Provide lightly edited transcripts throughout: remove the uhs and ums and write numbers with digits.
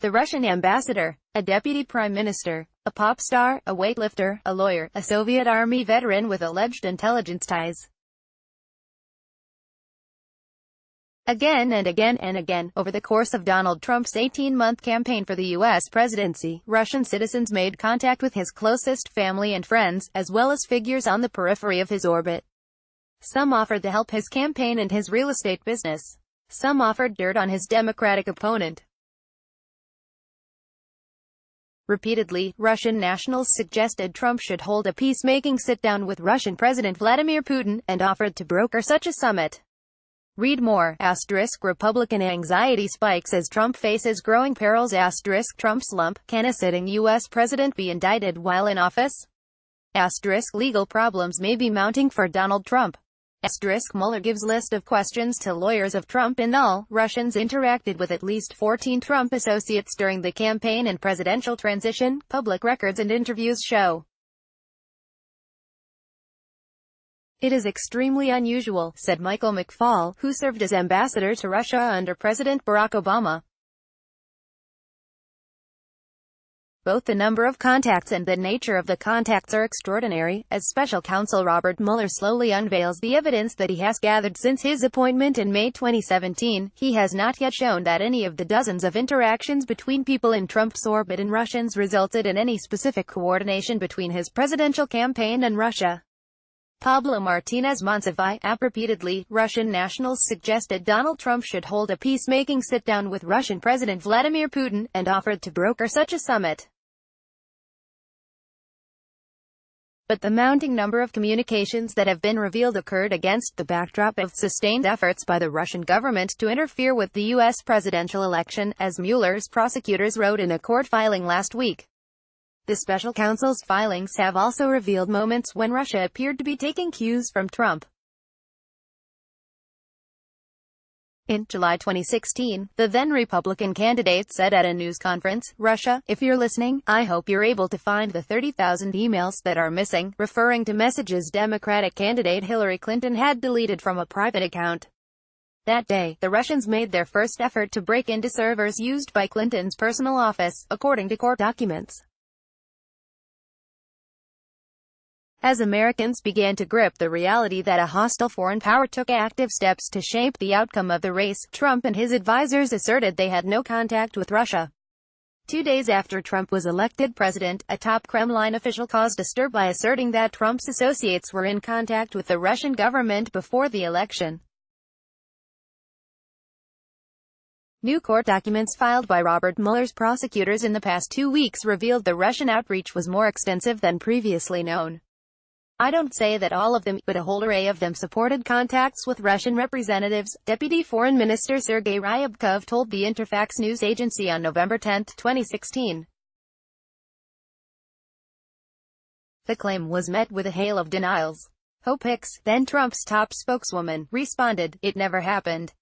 the Russian ambassador, a deputy prime minister, a pop star, a weightlifter, a lawyer, a Soviet army veteran with alleged intelligence ties. Again and again and again, over the course of Donald Trump's 18-month campaign for the U.S. presidency, Russian citizens made contact with his closest family and friends, as well as figures on the periphery of his orbit. Some offered to help his campaign and his real estate business. Some offered dirt on his Democratic opponent. Repeatedly, Russian nationals suggested Trump should hold a peacemaking sit-down with Russian President Vladimir Putin, and offered to broker such a summit. Read more. Republican anxiety spikes as Trump faces growing perils. Trump slump. Can a sitting U.S. president be indicted while in office? Legal problems may be mounting for Donald Trump. Mueller gives list of questions to lawyers of Trump. In all, Russians interacted with at least 14 Trump associates during the campaign and presidential transition, public records and interviews show. It is extremely unusual, said Michael McFaul, who served as ambassador to Russia under President Barack Obama. Both the number of contacts and the nature of the contacts are extraordinary, as special counsel Robert Mueller slowly unveils the evidence that he has gathered since his appointment in May 2017. He has not yet shown that any of the dozens of interactions between people in Trump's orbit and Russians resulted in any specific coordination between his presidential campaign and Russia. Pablo Martinez Monsiváis, repeatedly, Russian nationals suggested Donald Trump should hold a peacemaking sit-down with Russian President Vladimir Putin, and offered to broker such a summit. But the mounting number of communications that have been revealed occurred against the backdrop of sustained efforts by the Russian government to interfere with the U.S. presidential election, as Mueller's prosecutors wrote in a court filing last week. The special counsel's filings have also revealed moments when Russia appeared to be taking cues from Trump. In July 2016, the then Republican candidate said at a news conference, "Russia, if you're listening, I hope you're able to find the 30,000 emails that are missing," referring to messages Democratic candidate Hillary Clinton had deleted from a private account. That day, the Russians made their first effort to break into servers used by Clinton's personal office, according to court documents. As Americans began to grip the reality that a hostile foreign power took active steps to shape the outcome of the race, Trump and his advisors asserted they had no contact with Russia. 2 days after Trump was elected president, a top Kremlin official caused a stir by asserting that Trump's associates were in contact with the Russian government before the election. New court documents filed by Robert Mueller's prosecutors in the past 2 weeks revealed the Russian outreach was more extensive than previously known. "I don't say that all of them, but a whole array of them supported contacts with Russian representatives," Deputy Foreign Minister Sergei Ryabkov told the Interfax news agency on November 10, 2016. The claim was met with a hail of denials. Hope Hicks, then Trump's top spokeswoman, responded, "It never happened.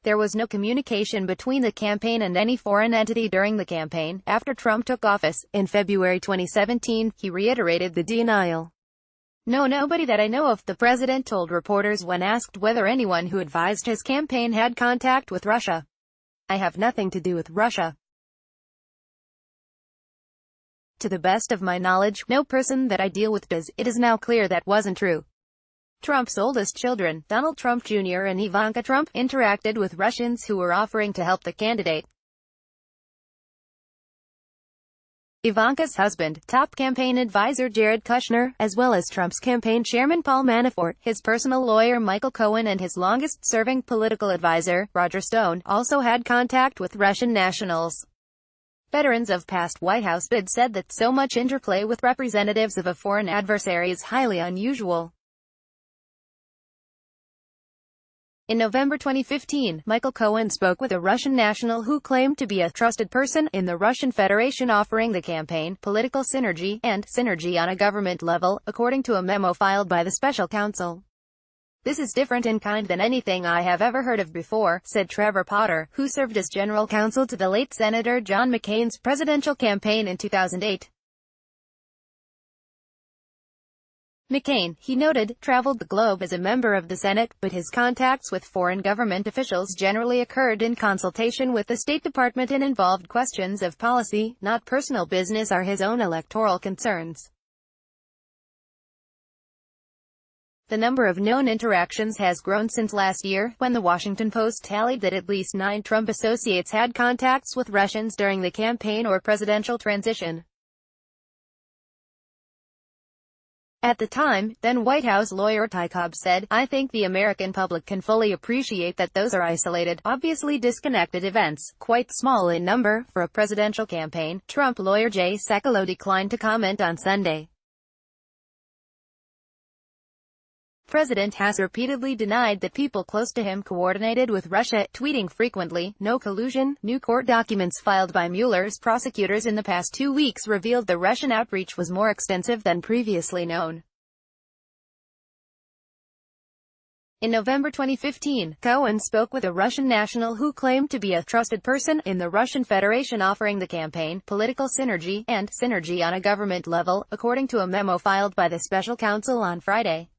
There was no communication between the campaign and any foreign entity during the campaign." After Trump took office, in February 2017, he reiterated the denial. "No, nobody that I know of," the president told reporters when asked whether anyone who advised his campaign had contact with Russia. "I have nothing to do with Russia. To the best of my knowledge, no person that I deal with does." It is now clear that wasn't true. Trump's oldest children, Donald Trump Jr. and Ivanka Trump, interacted with Russians who were offering to help the candidate. Ivanka's husband, top campaign advisor Jared Kushner, as well as Trump's campaign chairman Paul Manafort, his personal lawyer Michael Cohen and his longest-serving political advisor, Roger Stone, also had contact with Russian nationals. Veterans of past White House bids said that so much interplay with representatives of a foreign adversary is highly unusual. In November 2015, Michael Cohen spoke with a Russian national who claimed to be a trusted person in the Russian Federation, offering the campaign political synergy and synergy on a government level, according to a memo filed by the special counsel. "This is different in kind than anything I have ever heard of before," said Trevor Potter, who served as general counsel to the late Senator John McCain's presidential campaign in 2008. McCain, he noted, traveled the globe as a member of the Senate, but his contacts with foreign government officials generally occurred in consultation with the State Department and involved questions of policy, not personal business or his own electoral concerns. The number of known interactions has grown since last year, when the Washington Post tallied that at least 9 Trump associates had contacts with Russians during the campaign or presidential transition. At the time, then White House lawyer Ty Cobb said, "I think the American public can fully appreciate that those are isolated, obviously disconnected events, quite small in number, for a presidential campaign." Trump lawyer Jay Sekulow declined to comment on Sunday. The president has repeatedly denied that people close to him coordinated with Russia, tweeting frequently, "No collusion." New court documents filed by Mueller's prosecutors in the past 2 weeks revealed the Russian outreach was more extensive than previously known. In November 2015, Cohen spoke with a Russian national who claimed to be a trusted person in the Russian Federation, offering the campaign political synergy and synergy on a government level, according to a memo filed by the special counsel on Friday.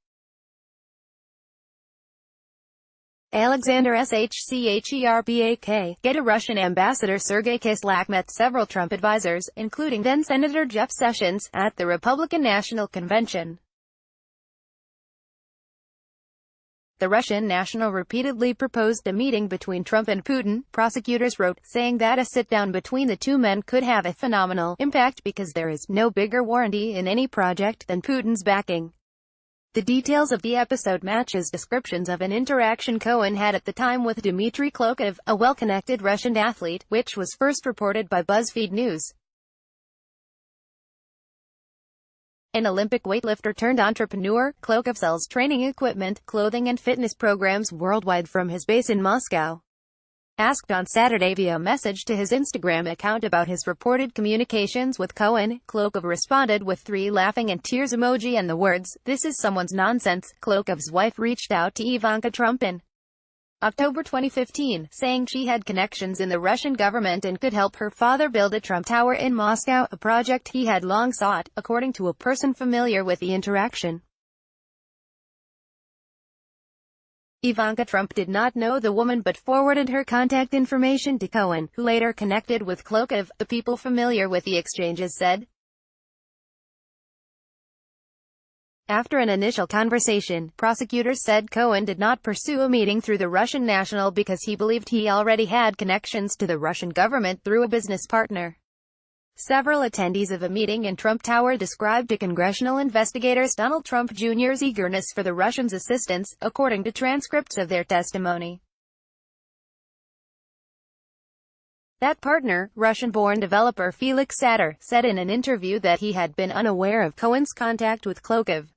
Alexander Shcherbak, get a Russian ambassador Sergei Kislyak met several Trump advisors, including then-Senator Jeff Sessions, at the Republican National Convention. The Russian national repeatedly proposed a meeting between Trump and Putin, prosecutors wrote, saying that a sit-down between the two men could have a phenomenal impact because there is no bigger warranty in any project than Putin's backing. The details of the episode matches descriptions of an interaction Cohen had at the time with Dmitry Klokov, a well-connected Russian athlete, which was first reported by BuzzFeed News. An Olympic weightlifter turned entrepreneur, Klokov sells training equipment, clothing and fitness programs worldwide from his base in Moscow. Asked on Saturday via message to his Instagram account about his reported communications with Cohen, Klokov responded with 3 laughing and tears emoji and the words, "This is someone's nonsense." Klokov's wife reached out to Ivanka Trump in October 2015, saying she had connections in the Russian government and could help her father build a Trump Tower in Moscow, a project he had long sought, according to a person familiar with the interaction. Ivanka Trump did not know the woman but forwarded her contact information to Cohen, who later connected with Klokov, the people familiar with the exchanges said. After an initial conversation, prosecutors said Cohen did not pursue a meeting through the Russian national because he believed he already had connections to the Russian government through a business partner. Several attendees of a meeting in Trump Tower described to congressional investigators Donald Trump Jr.'s eagerness for the Russians' assistance, according to transcripts of their testimony. That partner, Russian-born developer Felix Sater, said in an interview that he had been unaware of Cohen's contact with Klokov.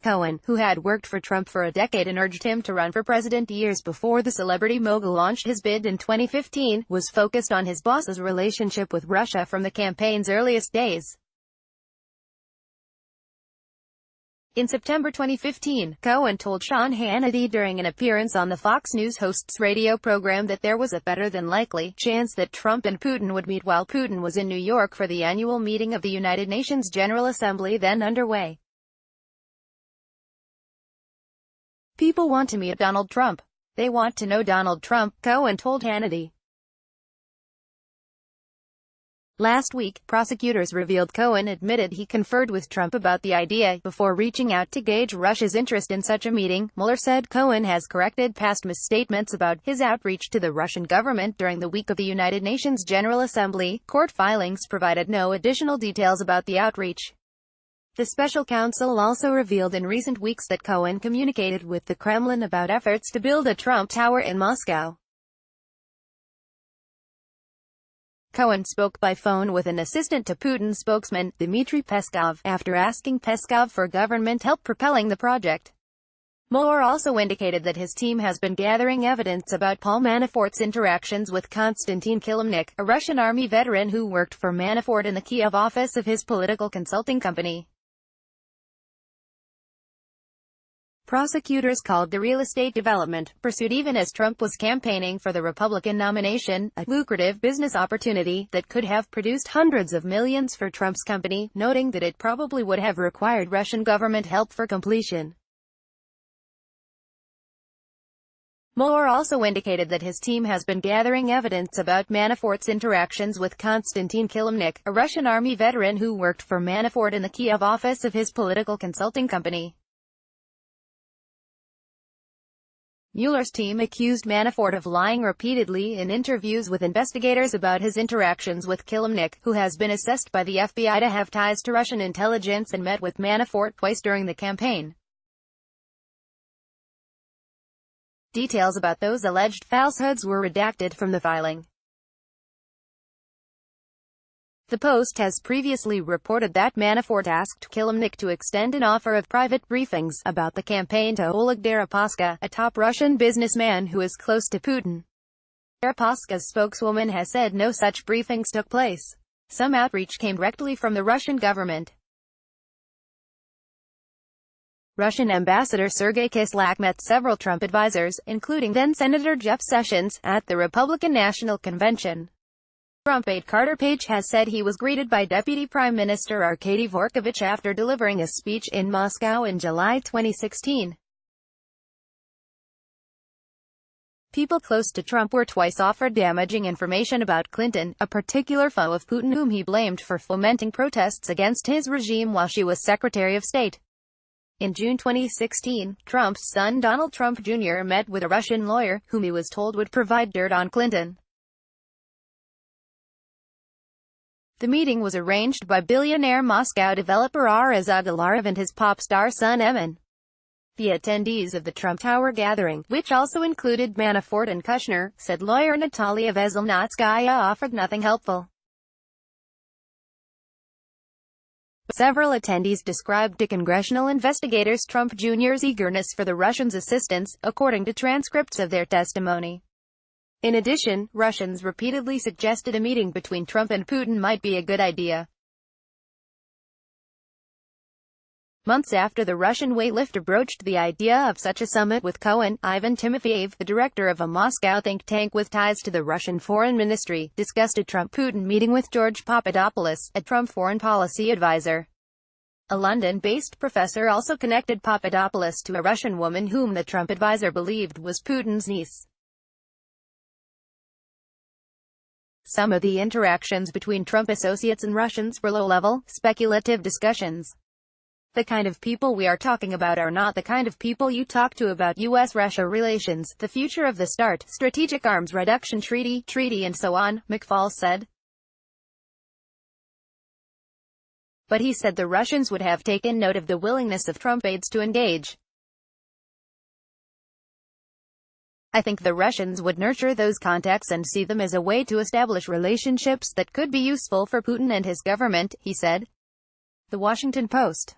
Cohen, who had worked for Trump for a decade and urged him to run for president years before the celebrity mogul launched his bid in 2015, was focused on his boss's relationship with Russia from the campaign's earliest days. In September 2015, Cohen told Sean Hannity during an appearance on the Fox News host's radio program that there was a better-than-likely chance that Trump and Putin would meet while Putin was in New York for the annual meeting of the United Nations General Assembly then underway. "People want to meet Donald Trump. They want to know Donald Trump," Cohen told Hannity. Last week, prosecutors revealed Cohen admitted he conferred with Trump about the idea before reaching out to gauge Russia's interest in such a meeting. Mueller said Cohen has corrected past misstatements about his outreach to the Russian government during the week of the United Nations General Assembly. Court filings provided no additional details about the outreach. The special counsel also revealed in recent weeks that Cohen communicated with the Kremlin about efforts to build a Trump Tower in Moscow. Cohen spoke by phone with an assistant to Putin spokesman, Dmitry Peskov, after asking Peskov for government help propelling the project. Mueller also indicated that his team has been gathering evidence about Paul Manafort's interactions with Konstantin Kilimnik, a Russian army veteran who worked for Manafort in the Kiev office of his political consulting company. Prosecutors called the real estate development, pursued even as Trump was campaigning for the Republican nomination, a lucrative business opportunity that could have produced hundreds of millions for Trump's company, noting that it probably would have required Russian government help for completion. Mueller also indicated that his team has been gathering evidence about Manafort's interactions with Konstantin Kilimnik, a Russian army veteran who worked for Manafort in the Kiev office of his political consulting company. Mueller's team accused Manafort of lying repeatedly in interviews with investigators about his interactions with Kilimnik, who has been assessed by the FBI to have ties to Russian intelligence and met with Manafort twice during the campaign. Details about those alleged falsehoods were redacted from the filing. The Post has previously reported that Manafort asked Kilimnik to extend an offer of private briefings about the campaign to Oleg Deripaska, a top Russian businessman who is close to Putin. Deripaska's spokeswoman has said no such briefings took place. Some outreach came directly from the Russian government. Russian Ambassador Sergei Kislyak met several Trump advisors, including then-Senator Jeff Sessions, at the Republican National Convention. Trump aide Carter Page has said he was greeted by Deputy Prime Minister Arkady Dvorkovich after delivering a speech in Moscow in July 2016. People close to Trump were twice offered damaging information about Clinton, a particular foe of Putin whom he blamed for fomenting protests against his regime while she was Secretary of State. In June 2016, Trump's son Donald Trump Jr. met with a Russian lawyer, whom he was told would provide dirt on Clinton. The meeting was arranged by billionaire Moscow developer Araz Agalarov and his pop star son Emin. The attendees of the Trump Tower gathering, which also included Manafort and Kushner, said lawyer Natalia Veselnitskaya, offered nothing helpful. Several attendees described to congressional investigators Trump Jr.'s eagerness for the Russians' assistance, according to transcripts of their testimony. In addition, Russians repeatedly suggested a meeting between Trump and Putin might be a good idea. Months after the Russian weightlifter broached the idea of such a summit with Cohen, Ivan Timofeyev, the director of a Moscow think tank with ties to the Russian Foreign Ministry, discussed a Trump-Putin meeting with George Papadopoulos, a Trump foreign policy advisor. A London-based professor also connected Papadopoulos to a Russian woman whom the Trump advisor believed was Putin's niece. Some of the interactions between Trump associates and Russians were low-level, speculative discussions. The kind of people we are talking about are not the kind of people you talk to about U.S.-Russia relations, the future of the START, Strategic Arms Reduction Treaty, and so on, McFaul said. But he said the Russians would have taken note of the willingness of Trump aides to engage. I think the Russians would nurture those contacts and see them as a way to establish relationships that could be useful for Putin and his government, he said. The Washington Post.